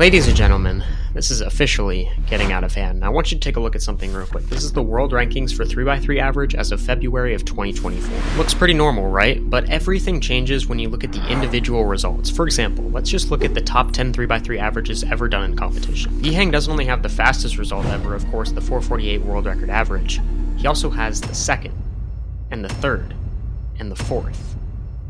Ladies and gentlemen, this is officially getting out of hand. Now, I want you to take a look at something real quick. This is the world rankings for 3x3 average as of February of 2024. Looks pretty normal, right? But everything changes when you look at the individual results. For example, let's just look at the top 10 3x3 averages ever done in competition. Yiheng doesn't only have the fastest result ever, of course, the 4:48 world record average. He also has the second, and the third, and the fourth,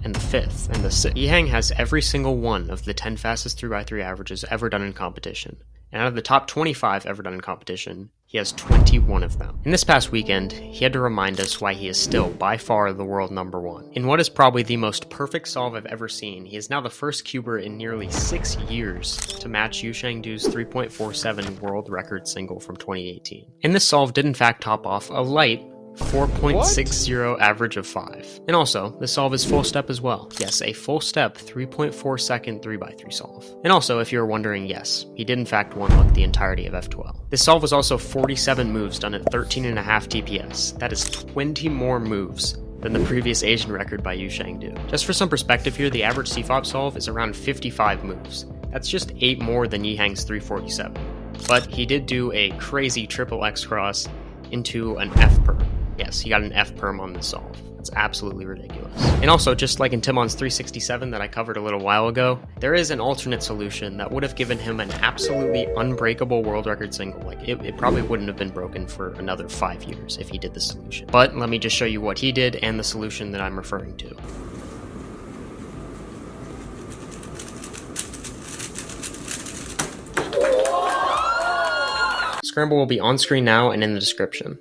and the fifth, and the sixth. Yiheng has every single one of the 10 fastest 3x3 averages ever done in competition. And out of the top 25 ever done in competition, he has 21 of them. In this past weekend, he had to remind us why he is still, by far, the world number one. In what is probably the most perfect solve I've ever seen, he is now the first cuber in nearly 6 years to match Yiheng Du's 3.47 world record single from 2018. And this solve did in fact top off a light 4.60 average of 5. And also, this solve is full step as well. Yes, a full step 3.4 second 3x3 solve. And also, if you're wondering, yes, he did in fact one-look the entirety of F12. This solve was also 47 moves done at 13.5 TPS. That is 20 more moves than the previous Asian record by Yiheng Du. Just for some perspective here, the average CFOP solve is around 55 moves. That's just 8 more than Yiheng's 347. But he did do a crazy triple X cross into an F perm. Yes, he got an F perm on this solve. That's absolutely ridiculous. And also, just like in Timon's 367 that I covered a little while ago, there is an alternate solution that would have given him an absolutely unbreakable world record single. Like, it probably wouldn't have been broken for another 5 years if he did the solution. But let me just show you what he did and the solution that I'm referring to. Scramble will be on screen now and in the description.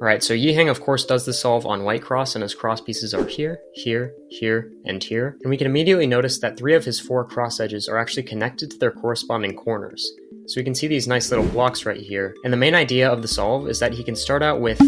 Alright, so Yiheng of course does the solve on white cross, and his cross pieces are here, here, here, and here. And we can immediately notice that 3 of his 4 cross edges are actually connected to their corresponding corners. So we can see these nice little blocks right here. And the main idea of the solve is that he can start out with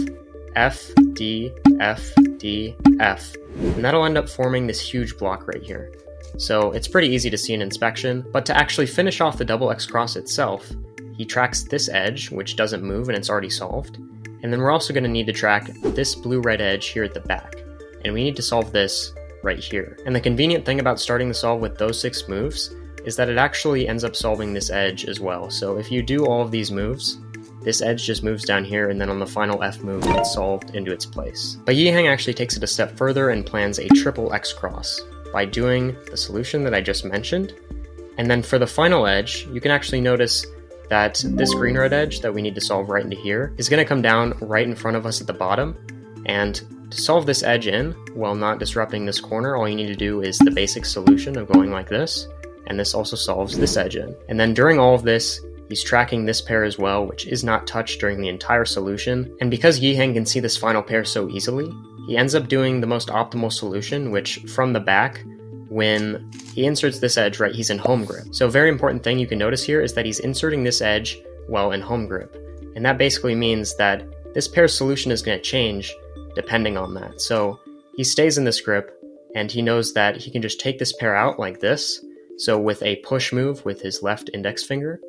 F, D, F, D, F. And that'll end up forming this huge block right here. So it's pretty easy to see in inspection, but to actually finish off the double X cross itself, he tracks this edge, which doesn't move and it's already solved. And then we're also going to need to track this blue-red edge here at the back. And we need to solve this right here. And the convenient thing about starting the solve with those 6 moves is that it actually ends up solving this edge as well. So if you do all of these moves, this edge just moves down here, and then on the final F move, it's solved into its place. But Yiheng actually takes it a step further and plans a triple X cross by doing the solution that I just mentioned. And then for the final edge, you can actually notice that this green-red edge that we need to solve right into here is going to come down right in front of us at the bottom. And to solve this edge in while not disrupting this corner, all you need to do is the basic solution of going like this, and this also solves this edge in. And then during all of this, he's tracking this pair as well, which is not touched during the entire solution. And because Yiheng can see this final pair so easily, he ends up doing the most optimal solution, which from the back, when he inserts this edge, right, he's in home grip. So a very important thing you can notice here is that he's inserting this edge while in home grip. And that basically means that this pair's solution is going to change depending on that. So he stays in this grip, and he knows that he can just take this pair out like this. So with a push move with his left index finger.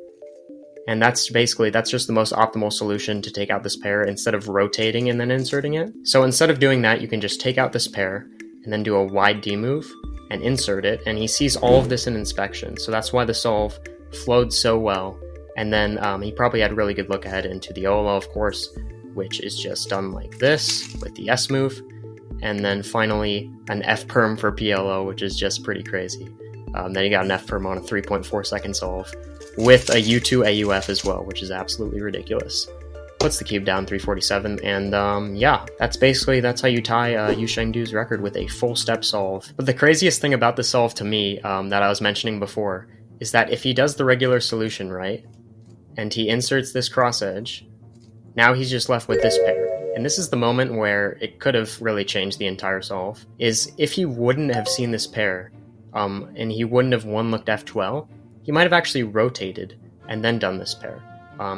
And that's just the most optimal solution to take out this pair instead of rotating and then inserting it. So instead of doing that, you can just take out this pair and then do a wide D move and insert it, and he sees all of this in inspection, so that's why the solve flowed so well. And then he probably had a really good look ahead into the OLO, of course, which is just done like this with the S move, and then finally an F perm for PLO, which is just pretty crazy. Then he got an F perm on a 3.4 second solve with a U2 AUF as well, which is absolutely ridiculous. Puts the cube down 347, and yeah, that's how you tie Yiheng Du's record with a full step solve. But the craziest thing about the solve to me that I was mentioning before is that if he does the regular solution right, and he inserts this cross edge, now he's just left with this pair. And this is the moment where it could have really changed the entire solve, is if he wouldn't have seen this pair, and he wouldn't have one-looked F12, he might have actually rotated and then done this pair.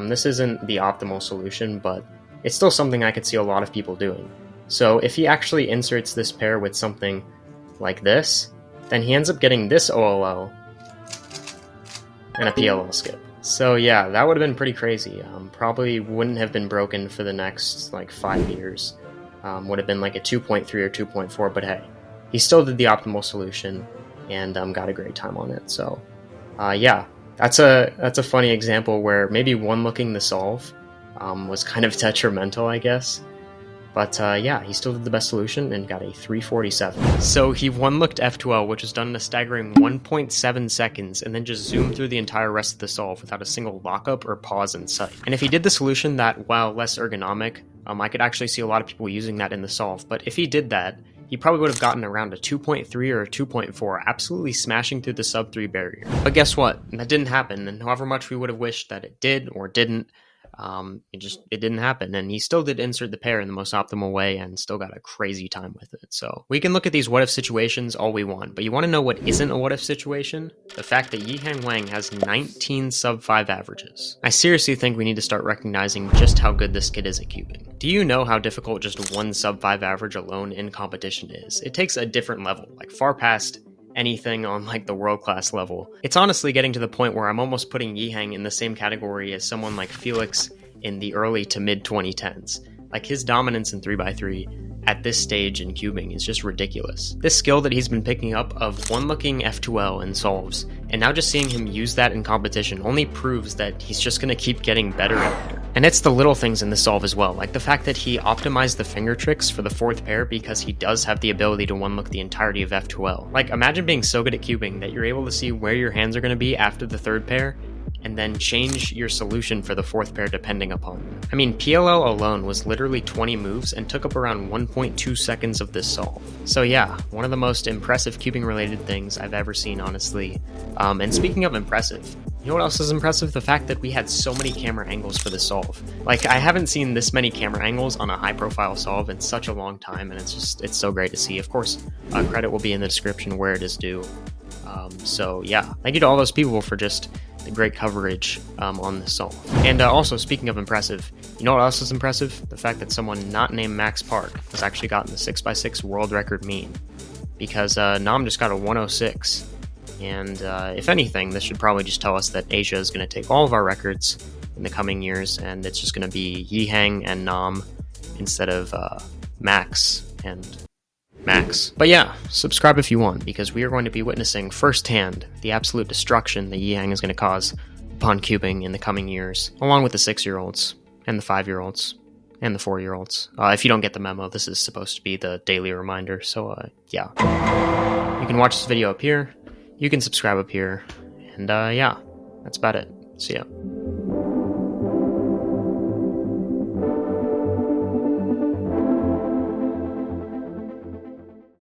This isn't the optimal solution, but it's still something I could see a lot of people doing. So if he actually inserts this pair with something like this, then he ends up getting this OLO and a PLO skip. So yeah, that would have been pretty crazy. Probably wouldn't have been broken for the next 5 years. Would have been like a 2.3 or 2.4, but hey, he still did the optimal solution and got a great time on it. So Yeah, that's a funny example where maybe one looking the solve was kind of detrimental, I guess. But yeah, he still did the best solution and got a 347. So he one-looked F2L, which was done in a staggering 1.7 seconds, and then just zoomed through the entire rest of the solve without a single lockup or pause in sight. And if he did the solution that, while less ergonomic, I could actually see a lot of people using that in the solve. But if he did that, he probably would have gotten around a 2.3 or a 2.4, absolutely smashing through the sub 3 barrier. But guess what? That didn't happen, and however much we would have wished that it did or didn't, it didn't happen, and he still did insert the pair in the most optimal way and still got a crazy time with it. So we can look at these what if situations all we want, but you want to know what isn't a what if situation? The fact that Yiheng Wang has 19 sub 5 averages. I seriously think we need to start recognizing just how good this kid is at cubing. Do you know how difficult just one sub 5 average alone in competition is? It takes a different level, like far past anything on like the world-class level. It's honestly getting to the point where I'm almost putting Yiheng in the same category as someone like Felix in the early to mid 2010s. Like his dominance in 3x3 at this stage in cubing is just ridiculous. This skill that he's been picking up of one-looking F2L in solves, and now just seeing him use that in competition only proves that he's just gonna keep getting better and better. And it's the little things in the solve as well, like the fact that he optimized the finger tricks for the 4th pair because he does have the ability to one-look the entirety of F2L. Like, imagine being so good at cubing that you're able to see where your hands are going to be after the 3rd pair, and then change your solution for the 4th pair depending upon them. I mean, PLL alone was literally 20 moves and took up around 1.2 seconds of this solve. So yeah, one of the most impressive cubing related things I've ever seen, honestly. And speaking of impressive, you know what else is impressive? The fact that we had so many camera angles for this solve. Like, I haven't seen this many camera angles on a high profile solve in such a long time, and it's so great to see. Of course, credit will be in the description where it is due. So yeah, thank you to all those people for just the great coverage on this solve. And also, speaking of impressive, you know what else is impressive? The fact that someone not named Max Park has actually gotten the 6x6 world record mean. Because Nam just got a 106. And if anything, this should probably just tell us that Asia is going to take all of our records in the coming years, and it's just going to be Yiheng and Nam instead of Max and Max. But yeah, subscribe if you want, because we are going to be witnessing firsthand the absolute destruction that Yiheng is going to cause upon cubing in the coming years, along with the 6-year-olds, and the 5-year-olds, and the 4-year-olds. If you don't get the memo, this is supposed to be the daily reminder, so yeah. You can watch this video up here, you can subscribe up here, and yeah, that's about it. See ya.